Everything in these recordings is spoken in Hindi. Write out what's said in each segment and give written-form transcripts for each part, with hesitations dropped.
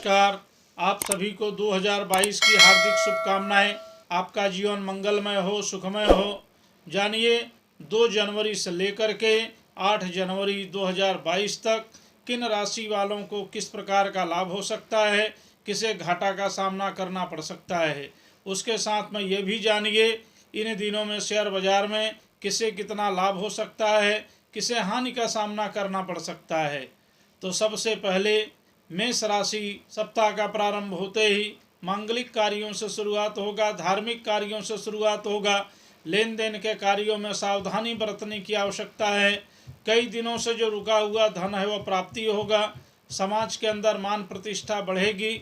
नमस्कार। आप सभी को 2022 की हार्दिक शुभकामनाएं। आपका जीवन मंगलमय हो, सुखमय हो। जानिए 2 जनवरी से लेकर के 8 जनवरी 2022 तक किन राशि वालों को किस प्रकार का लाभ हो सकता है, किसे घाटा का सामना करना पड़ सकता है। उसके साथ में ये भी जानिए इन दिनों में शेयर बाजार में किसे कितना लाभ हो सकता है, किसे हानि का सामना करना पड़ सकता है। तो सबसे पहले मेष राशि, सप्ताह का प्रारंभ होते ही मांगलिक कार्यों से शुरुआत होगा, धार्मिक कार्यों से शुरुआत होगा। लेन देन के कार्यों में सावधानी बरतने की आवश्यकता है। कई दिनों से जो रुका हुआ धन है वह प्राप्ति होगा। समाज के अंदर मान प्रतिष्ठा बढ़ेगी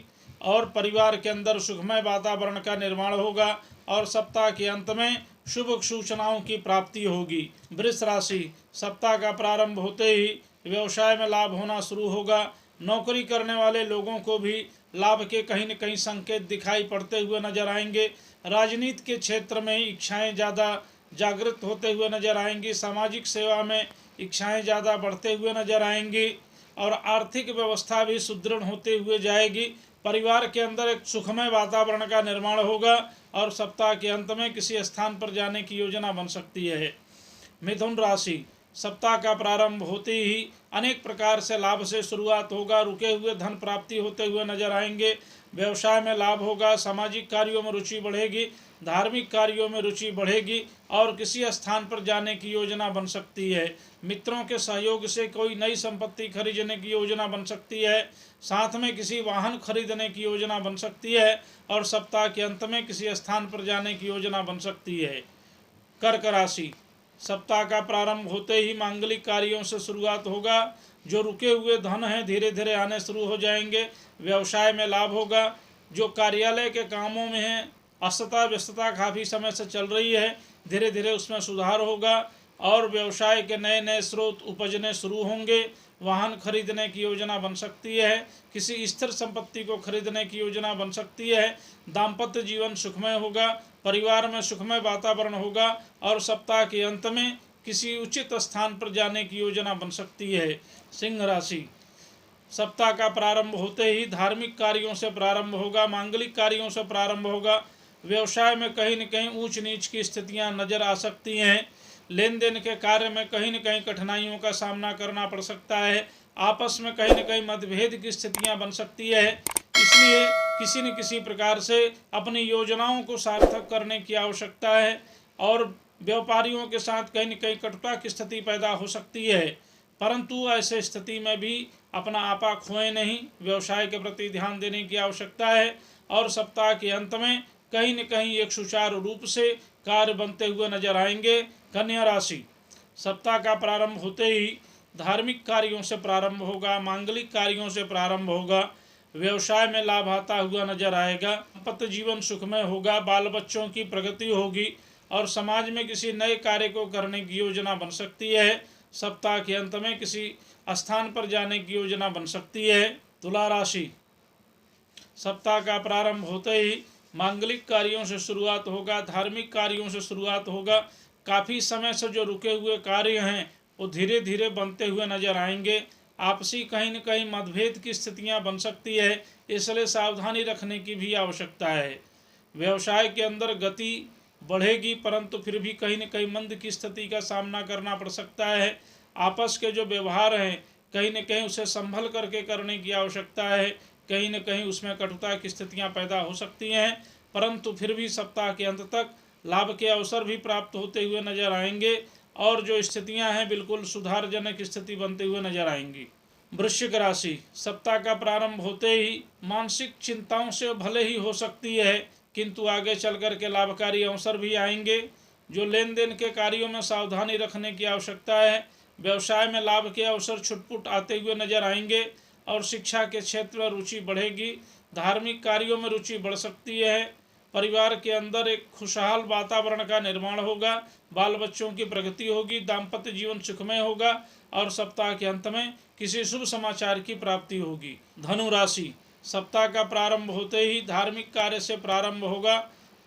और परिवार के अंदर सुखमय वातावरण का निर्माण होगा और सप्ताह के अंत में शुभ सूचनाओं की प्राप्ति होगी। वृष राशि, सप्ताह का प्रारंभ होते ही व्यवसाय में लाभ होना शुरू होगा। नौकरी करने वाले लोगों को भी लाभ के कहीं न कहीं संकेत दिखाई पड़ते हुए नजर आएंगे। राजनीति के क्षेत्र में इच्छाएं ज़्यादा जागृत होते हुए नजर आएंगी। सामाजिक सेवा में इच्छाएं ज़्यादा बढ़ते हुए नजर आएंगी और आर्थिक व्यवस्था भी सुदृढ़ होते हुए जाएगी। परिवार के अंदर एक सुखमय वातावरण का निर्माण होगा और सप्ताह के अंत में किसी स्थान पर जाने की योजना बन सकती है। मिथुन राशि, सप्ताह का प्रारंभ होते ही अनेक प्रकार से लाभ से शुरुआत होगा। रुके हुए धन प्राप्ति होते हुए नजर आएंगे। व्यवसाय में लाभ होगा। सामाजिक कार्यों में रुचि बढ़ेगी। धार्मिक कार्यों में रुचि बढ़ेगी और किसी स्थान पर जाने की योजना बन सकती है। मित्रों के सहयोग से कोई नई संपत्ति खरीदने की योजना बन सकती है। साथ में किसी वाहन खरीदने की योजना बन सकती है और सप्ताह के अंत में किसी स्थान पर जाने की योजना बन सकती है। कर्क राशि, सप्ताह का प्रारंभ होते ही मांगलिक कार्यों से शुरुआत होगा। जो रुके हुए धन हैं धीरे धीरे आने शुरू हो जाएंगे। व्यवसाय में लाभ होगा। जो कार्यालय के कामों में है असतता व्यस्तता काफ़ी समय से चल रही है, धीरे धीरे उसमें सुधार होगा और व्यवसाय के नए नए स्रोत उपजने शुरू होंगे। वाहन खरीदने की योजना बन सकती है। किसी स्थिर संपत्ति को खरीदने की योजना बन सकती है। दाम्पत्य जीवन सुखमय होगा। परिवार में सुखमय वातावरण होगा और सप्ताह के अंत में किसी उचित स्थान पर जाने की योजना बन सकती है। सिंह राशि, सप्ताह का प्रारंभ होते ही धार्मिक कार्यों से प्रारंभ होगा। मांगलिक कार्यों से प्रारंभ होगा। व्यवसाय में कहीं न कहीं ऊंच नीच की स्थितियां नजर आ सकती हैं। लेन देन के कार्य में कहीं न कहीं कठिनाइयों का सामना करना पड़ सकता है। आपस में कहीं न कहीं मतभेद की स्थितियां बन सकती है। इसलिए किसी न किसी प्रकार से अपनी योजनाओं को सार्थक करने की आवश्यकता है और व्यापारियों के साथ कहीं न कहीं कटुता की स्थिति पैदा हो सकती है। परंतु ऐसे स्थिति में भी अपना आपा खोए नहीं। व्यवसाय के प्रति ध्यान देने की आवश्यकता है और सप्ताह के अंत में कहीं न कहीं एक सुचारू रूप से कार्य बनते हुए नजर आएंगे। कन्या राशि, सप्ताह का प्रारंभ होते ही धार्मिक कार्यों से प्रारंभ होगा। मांगलिक कार्यों से प्रारंभ होगा। व्यवसाय में लाभ आता हुआ नजर आएगा। दाम्पत्य जीवन सुखमय होगा। बाल बच्चों की प्रगति होगी और समाज में किसी नए कार्य को करने की योजना बन सकती है। सप्ताह के अंत में किसी स्थान पर जाने की योजना बन सकती है। तुला राशि, सप्ताह का प्रारंभ होते ही मांगलिक कार्यों से शुरुआत होगा। धार्मिक कार्यों से शुरुआत होगा। काफ़ी समय से जो रुके हुए कार्य हैं वो धीरे धीरे बनते हुए नजर आएंगे। आपसी कहीं न कहीं मतभेद की स्थितियां बन सकती है, इसलिए सावधानी रखने की भी आवश्यकता है। व्यवसाय के अंदर गति बढ़ेगी परंतु फिर भी कहीं न कहीं मंद की स्थिति का सामना करना पड़ सकता है। आपस के जो व्यवहार हैं कहीं न कहीं उसे संभल करके करने की आवश्यकता है। कहीं न कहीं उसमें कटुता की स्थितियां पैदा हो सकती हैं परंतु फिर भी सप्ताह के अंत तक लाभ के अवसर भी प्राप्त होते हुए नजर आएंगे और जो स्थितियां हैं बिल्कुल सुधारजनक स्थिति बनते हुए नजर आएंगी। वृश्चिक राशि, सप्ताह का प्रारंभ होते ही मानसिक चिंताओं से भले ही हो सकती है किंतु आगे चल कर के लाभकारी अवसर भी आएंगे। जो लेन देन के कार्यों में सावधानी रखने की आवश्यकता है। व्यवसाय में लाभ के अवसर छुटपुट आते हुए नजर आएंगे और शिक्षा के क्षेत्र में रुचि बढ़ेगी। धार्मिक कार्यों में रुचि बढ़ सकती है। परिवार के अंदर एक खुशहाल वातावरण का निर्माण होगा। बाल बच्चों की प्रगति होगी। दाम्पत्य जीवन सुखमय होगा और सप्ताह के अंत में किसी शुभ समाचार की प्राप्ति होगी। धनु राशि, सप्ताह का प्रारंभ होते ही धार्मिक कार्य से प्रारंभ होगा।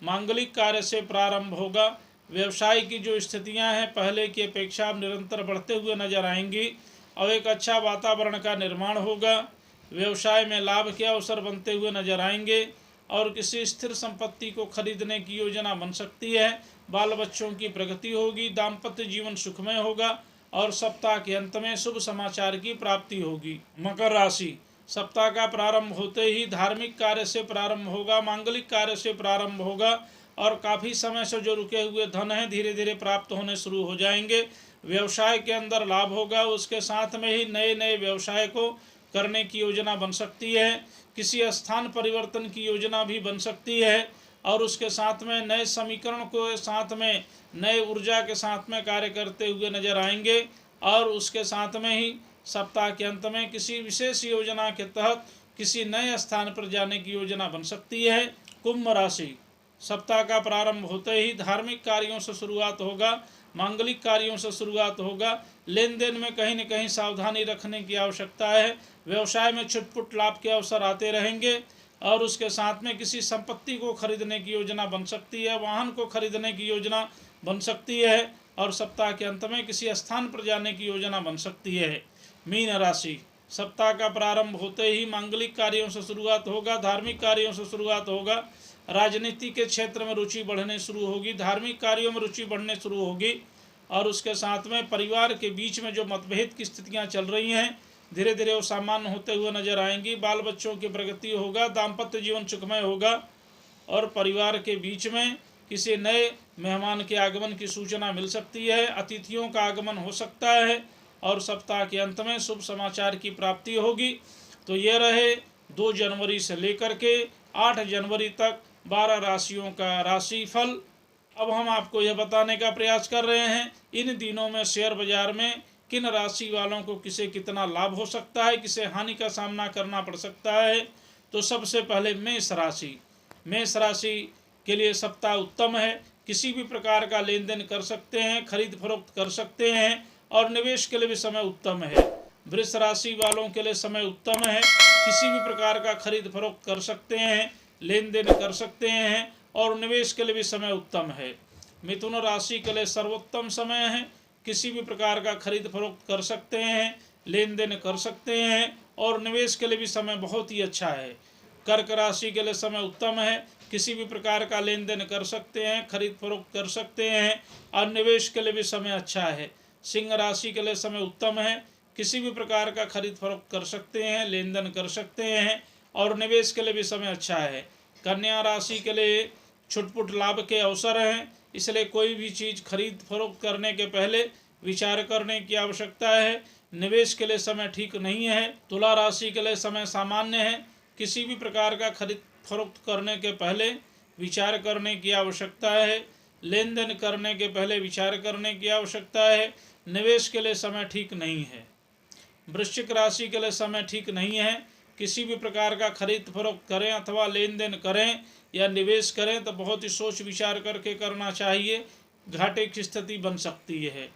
मांगलिक कार्य से प्रारंभ होगा। व्यवसाय की जो स्थितियां हैं पहले की अपेक्षा निरंतर बढ़ते हुए नजर आएंगी और एक अच्छा वातावरण का निर्माण होगा। व्यवसाय में लाभ के अवसर बनते हुए नजर आएंगे और किसी स्थिर संपत्ति को खरीदने की योजना बन सकती है। बाल बच्चों की प्रगति होगी, दाम्पत्य जीवन सुखमय होगा और सप्ताह के अंत में शुभ समाचार की प्राप्ति होगी। मकर राशि, सप्ताह का प्रारंभ होते ही धार्मिक कार्य से प्रारंभ होगा, मांगलिक कार्य से प्रारंभ होगा और काफ़ी समय से जो रुके हुए धन है धीरे धीरे प्राप्त होने शुरू हो जाएंगे। व्यवसाय के अंदर लाभ होगा, उसके साथ में ही नए नए व्यवसाय को करने की योजना बन सकती है। किसी स्थान परिवर्तन की योजना भी बन सकती है और उसके साथ में नए समीकरण को साथ में नए ऊर्जा के साथ में कार्य करते हुए नजर आएंगे और उसके साथ में ही सप्ताह के अंत में किसी विशेष योजना के तहत किसी नए स्थान पर जाने की योजना बन सकती है। कुंभ राशि, सप्ताह का प्रारंभ होते ही धार्मिक कार्यों से शुरुआत होगा, मांगलिक कार्यों से शुरुआत होगा। लेन देन में कहीं न कहीं सावधानी रखने की आवश्यकता है। व्यवसाय में छुटपुट लाभ के अवसर आते रहेंगे और उसके साथ में किसी संपत्ति को खरीदने की योजना बन सकती है, वाहन को खरीदने की योजना बन सकती है और सप्ताह के अंत में किसी स्थान पर जाने की योजना बन सकती है। मीन राशि, सप्ताह का प्रारंभ होते ही मांगलिक कार्यों से शुरुआत होगा, धार्मिक कार्यों से शुरुआत होगा, राजनीति के क्षेत्र में रुचि बढ़ने शुरू होगी, धार्मिक कार्यों में रुचि बढ़ने शुरू होगी और उसके साथ में परिवार के बीच में जो मतभेद की स्थितियां चल रही हैं धीरे धीरे वो सामान्य होते हुए नजर आएंगी। बाल बच्चों की प्रगति होगा, दाम्पत्य जीवन सुखमय होगा और परिवार के बीच में किसी नए मेहमान के आगमन की सूचना मिल सकती है, अतिथियों का आगमन हो सकता है और सप्ताह के अंत में शुभ समाचार की प्राप्ति होगी। तो ये रहे 2 जनवरी से लेकर के 8 जनवरी तक 12 राशियों का राशिफल। अब हम आपको यह बताने का प्रयास कर रहे हैं इन दिनों में शेयर बाजार में किन राशि वालों को किसे कितना लाभ हो सकता है, किसे हानि का सामना करना पड़ सकता है। तो सबसे पहले मेष राशि, मेष राशि के लिए सप्ताह उत्तम है। किसी भी प्रकार का लेन देन कर सकते हैं, खरीद फरोख्त कर सकते हैं और निवेश के लिए भी समय उत्तम है। वृष राशि वालों के लिए समय उत्तम है, किसी भी प्रकार का खरीद फरोख्त कर सकते हैं, लेन देन कर सकते हैं और निवेश के लिए भी समय उत्तम है। मिथुन राशि के लिए सर्वोत्तम समय है, किसी भी प्रकार का खरीद फरोख्त कर सकते हैं, लेन देन कर सकते हैं और निवेश के लिए भी समय बहुत ही अच्छा है। कर्क राशि के लिए समय उत्तम है, किसी भी प्रकार का लेन देन कर सकते हैं, खरीद फरोख्त कर सकते हैं और निवेश के लिए भी समय अच्छा है। सिंह राशि के लिए समय उत्तम है, किसी भी प्रकार का खरीद फरोख्त कर सकते हैं, लेन देन कर सकते हैं और निवेश के लिए भी समय अच्छा है। कन्या राशि के लिए छुटपुट लाभ के अवसर हैं, इसलिए कोई भी चीज़ खरीद फरोख्त करने के पहले विचार करने की आवश्यकता है। निवेश के लिए समय ठीक नहीं है। तुला राशि के लिए समय सामान्य है, किसी भी प्रकार का खरीद फरोख्त करने के पहले विचार करने की आवश्यकता है, लेन देन करने के पहले विचार करने की आवश्यकता है। निवेश के लिए समय ठीक नहीं है। वृश्चिक राशि के लिए समय ठीक नहीं है, किसी भी प्रकार का खरीद फरोख्त करें अथवा लेन देन करें या निवेश करें तो बहुत ही सोच विचार करके करना चाहिए, घाटे की स्थिति बन सकती है।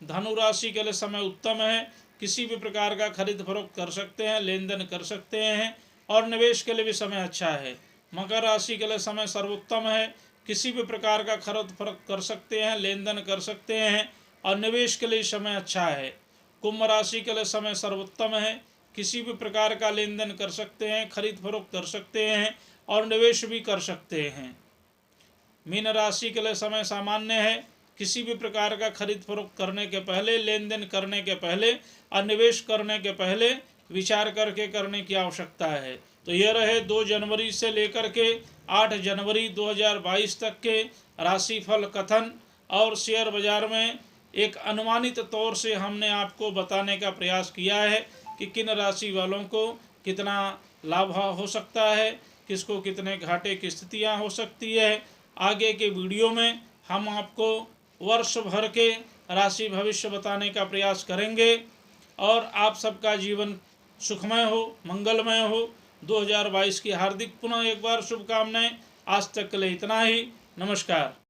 धनु राशि के लिए समय उत्तम है, किसी भी प्रकार का खरीद फरोख्त कर सकते हैं, लेन देन कर सकते हैं और निवेश के लिए भी समय अच्छा है। मकर राशि के लिए समय सर्वोत्तम है, किसी भी प्रकार का खरीद फरोख्त कर सकते हैं, लेन देन कर सकते हैं और निवेश के लिए समय अच्छा है। कुंभ राशि के लिए समय सर्वोत्तम है, किसी भी प्रकार का लेन देन कर सकते हैं, खरीद फरोख्त कर सकते हैं और निवेश भी कर सकते हैं। मीन राशि के लिए समय सामान्य है, किसी भी प्रकार का खरीद फरोख्त करने के पहले, लेन देन करने के पहले और निवेश करने के पहले विचार करके करने की आवश्यकता है। तो ये रहे 2 जनवरी से लेकर के 8 जनवरी 2022 तक के राशिफल कथन और शेयर बाजार में एक अनुमानित तौर से हमने आपको बताने का प्रयास किया है कि किन राशि वालों को कितना लाभ हो सकता है, किसको कितने घाटे की स्थितियां हो सकती है। आगे के वीडियो में हम आपको वर्ष भर के राशि भविष्य बताने का प्रयास करेंगे और आप सबका जीवन सुखमय हो, मंगलमय हो। 2022 की हार्दिक पुनः एक बार शुभकामनाएं। आज तक के लिए इतना ही। नमस्कार।